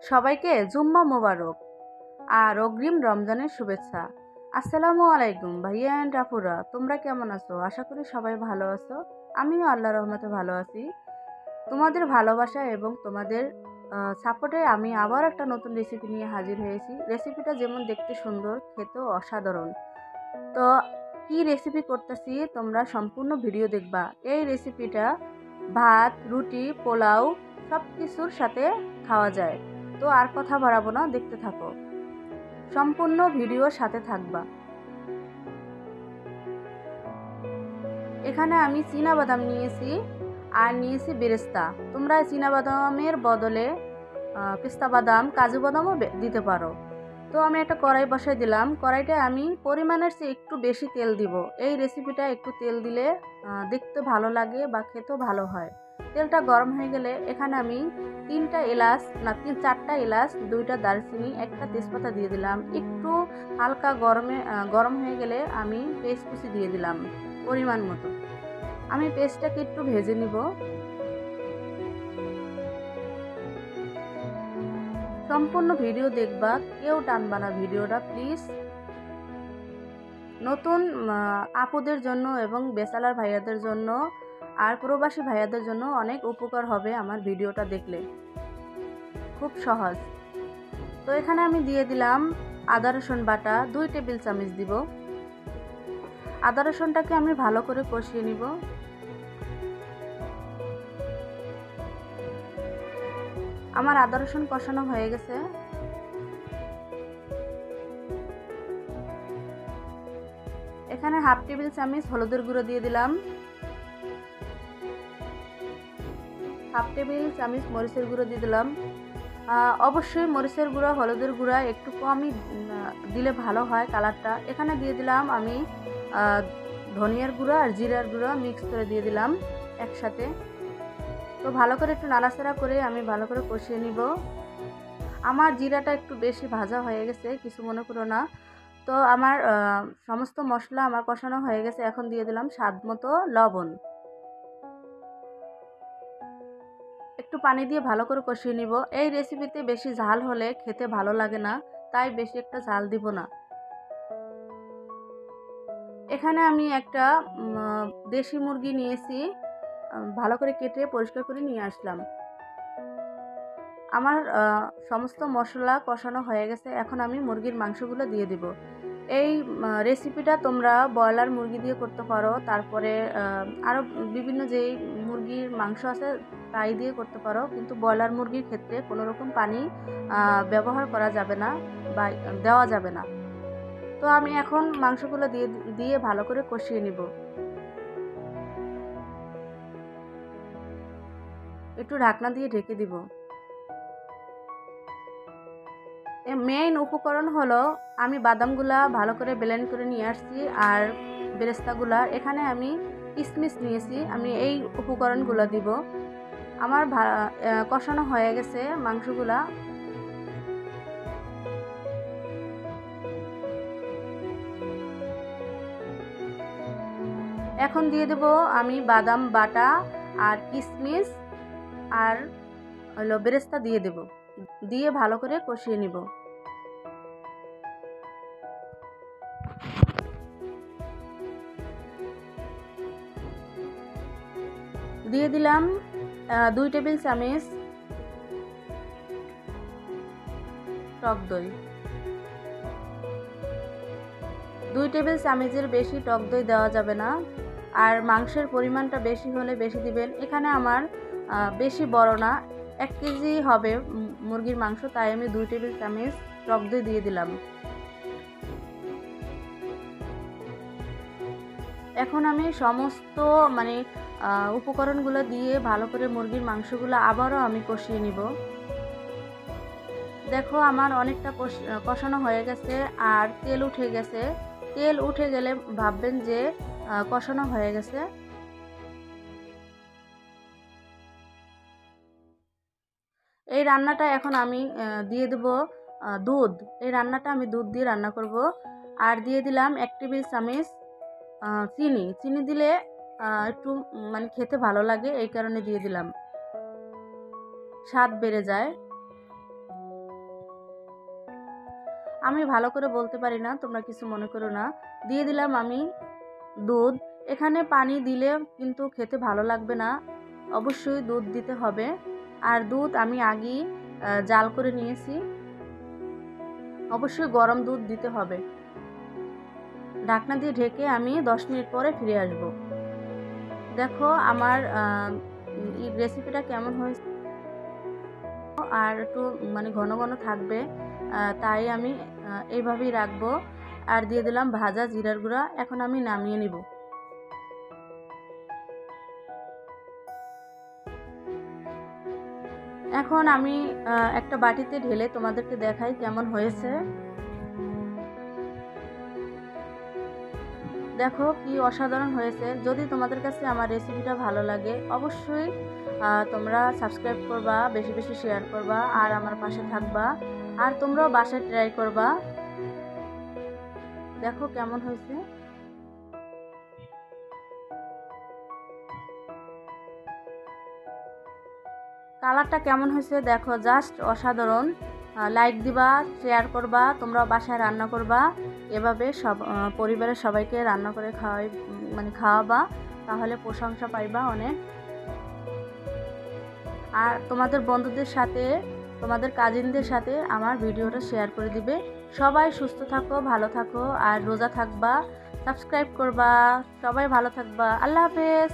সবাইকে জুম্মা মোবারক আর অগ্রিম রমজানের শুভেচ্ছা। আসসালামু আলাইকুম ভাইয়া অ্যান্ড আপুরা, তোমরা কেমন আছো? আশা করি সবাই ভালো আছো। আমিও আল্লাহর রহমতে ভালো আছি। তোমাদের ভালোবাসা এবং তোমাদের সাপোর্টে আমি আবার একটা নতুন রেসিপি নিয়ে হাজির হয়েছি। রেসিপিটা যেমন দেখতে সুন্দর, খেতেও অসাধারণ। তো কি রেসিপি করতেছি তোমরা সম্পূর্ণ ভিডিও দেখবা। এই রেসিপিটা ভাত, রুটি, পোলাও সব কিছুর সাথে খাওয়া যায়। তো আর কথা বাড়াবো না, দেখতে থাকো, সম্পূর্ণ ভিডিওর সাথে থাকবা। এখানে আমি চীনা বাদাম নিয়েছি আর নিয়েছি বেরেস্তা। তোমরা চীনা বাদামের বদলে পেস্তা বাদাম, কাজু বাদামও দিতে পারো। তো আমি একটা কড়াই বসাই দিলাম। কড়াইটায় আমি পরিমাণের চেয়ে একটু বেশি তেল দিব। এই রেসিপিটা একটু তেল দিলে দেখতে ভালো লাগে বা খেতেও ভালো হয়। তেলটা গরম হয়ে গেলে এখানে আমি 4টা এলাচ, 2টা দারচিনি, একটা তেজপাতা দিয়ে দিলাম। একটু হালকা গরম হয়ে গেলে আমি পেস্ট কুচি দিয়ে দিলাম পরিমাণ মতো। আমি পেস্টটাকে একটু ভেজে নিব। সম্পূর্ণ ভিডিও দেখবা, কেউ টানবা না ভিডিওটা প্লিজ। নতুন আপুদের জন্য এবং বেচালার ভাইয়াদের জন্য আর প্রবাসী ভাইয়াদের জন্য অনেক উপকার হবে আমার ভিডিওটা দেখলে। খুব সহজ। তো এখানে আমি দিয়ে দিলাম আদা রসুন বাটা 2 টেবিল চামচ দিব। আদা রসুনটাকে আমি ভালো করে কষিয়ে নিব। আমার আদা রসুন কষানো হয়ে গেছে। এখানে হাফ টেবিল চামচ হলুদের গুঁড়ো দিয়ে দিলাম। হাফ টেবিল চামচ মরিচের গুঁড়ো দিয়ে দিলাম। অবশ্যই মরিচের গুঁড়া, হলুদের গুঁড়া একটু কমই দিলে ভালো হয় কালারটা। এখানে দিয়ে দিলাম আমি ধনিয়ার গুঁড়া আর জিরার গুঁড়া মিক্স করে দিয়ে দিলাম একসাথে। তো ভালো করে একটু নাড়াচাড়া করে আমি ভালো করে কষিয়ে নিব। আমার জিরাটা একটু বেশি ভাজা হয়ে গেছে, কিছু মনে করো না। তো আমার সমস্ত মশলা আমার কষানো হয়ে গেছে। এখন দিয়ে দিলাম স্বাদ মতো লবণ। একটু পানি দিয়ে ভালো করে কষিয়ে নিব। এই রেসিপিতে বেশি ঝাল হলে খেতে ভালো লাগে না, তাই বেশি একটা ঝাল দিব না। এখানে আমি একটা দেশি মুরগি নিয়েছি, ভালো করে কেটে পরিষ্কার করে নিয়ে আসলাম। আমার সমস্ত মশলা কষানো হয়ে গেছে। এখন আমি মুরগির মাংসগুলো দিয়ে দিব। এই রেসিপিটা তোমরা ব্রয়লার মুরগি দিয়ে করতে পারো, তারপরে আরও বিভিন্ন যেই মুরগির মাংস আছে তাই দিয়ে করতে পারো, কিন্তু ব্রয়লার মুরগির ক্ষেত্রে কোনো রকম পানি ব্যবহার করা যাবে না বা দেওয়া যাবে না। তো আমি এখন মাংসগুলো দিয়ে ভালো করে কষিয়ে নিব। একটু ঢাকনা দিয়ে ঢেকে দিব। মেইন উপকরণ হলো আমি বাদামগুলা ভালো করে ব্লেন্ড করে নিয়ে আসছি আর বেরেস্তাগুলা। এখানে আমি কিশমিশ নিয়েছি, আমি এই উপকরণগুলো দিব। আমার কষানো হয়ে গেছে মাংসগুলা। এখন দিয়ে দেব আমি বাদাম বাটা আর কিশমিশ আর হলো বেরেস্তা দিয়ে দেব। দিয়ে ভালো করে কষিয়ে নিব। দিয়ে দিলাম 2 টেবিল চামচ টক দই। 2 টেবিল চামচের বেশি টক দই দেওয়া যাবে না, আর মাংসের পরিমাণটা বেশি হলে বেশি দিবেন। এখানে আমার বেশি বড় না, 1 কেজি হবে মুরগির মাংস, তাই আমি 2 টেবিল চামচ টক দই দিয়ে দিলাম। এখন আমি সমস্ত উপকরণগুলো দিয়ে ভালো করে মুরগির মাংসগুলো আবারও আমি কষিয়ে নিব। দেখো আমার অনেকটা কষানো হয়ে গেছে আর তেল উঠে গেছে। তেল উঠে গেলে ভাববেন যে কষানো হয়ে গেছে। এই রান্নাটা এখন আমি দিয়ে দেব দুধ। এই রান্নাটা আমি দুধ দিয়ে রান্না করব। আর দিয়ে দিলাম 1 টেবিল চামচ চিনি। চিনি দিলে একটু খেতে ভালো লাগে, এই কারণে দিয়ে দিলাম, স্বাদ বেড়ে যায়। আমি ভালো করে বলতে পারি না, তোমরা কিছু মনে করো না। দিয়ে দিলাম আমি দুধ। এখানে পানি দিলে কিন্তু খেতে ভালো লাগবে না, অবশ্যই দুধ দিতে হবে। আর দুধ আমি আগেই জাল করে নিয়েছি, অবশ্যই গরম দুধ দিতে হবে। ঢাকনা দিয়ে ঢেকে আমি 10 মিনিট পরে ফিরে আসব। দেখো আমার রেসিপিটা কেমন হয়েছে, আর একটু মানে ঘন ঘন থাকবে, তাই আমি এইভাবেই রাখবো। আর দিয়ে দিলাম ভাজা জিরার গুঁড়া। এখন আমি নামিয়ে নিব। এখন আমি একটা বাটিতে ঢেলে তোমাদেরকে দেখাই কেমন হয়েছে। দেখো কি অসাধারণ হয়েছে। যদি তোমাদের কাছে আমার রেসিপিটা ভালো লাগে অবশ্যই তোমরা সাবস্ক্রাইব করবা, বেশি বেশি শেয়ার করবা, আর আমার পাশে থাকবা। আর তোমরাও বাসায় ট্রাই করবা। দেখো কেমন হয়েছে। কালারটা কেমন হয়েছে দেখো, জাস্ট অসাধারণ। লাইক দিবা, শেয়ার করবা, তোমরা বাসায় রান্না করবা। এভাবে সব পরিবারের সবাইকে রান্না করে খাওয়াবা, তাহলে প্রশংসা পাইবা অনেক। আর তোমাদের বন্ধুদের সাথে, তোমাদের কাজিনদের সাথে আমার ভিডিওটা শেয়ার করে দিবে। সবাই সুস্থ থাকো, ভালো থাকো, আর রোজা থাকবা, সাবস্ক্রাইব করবা। সবাই ভালো থাকবা। আল্লাহ হাফেজ।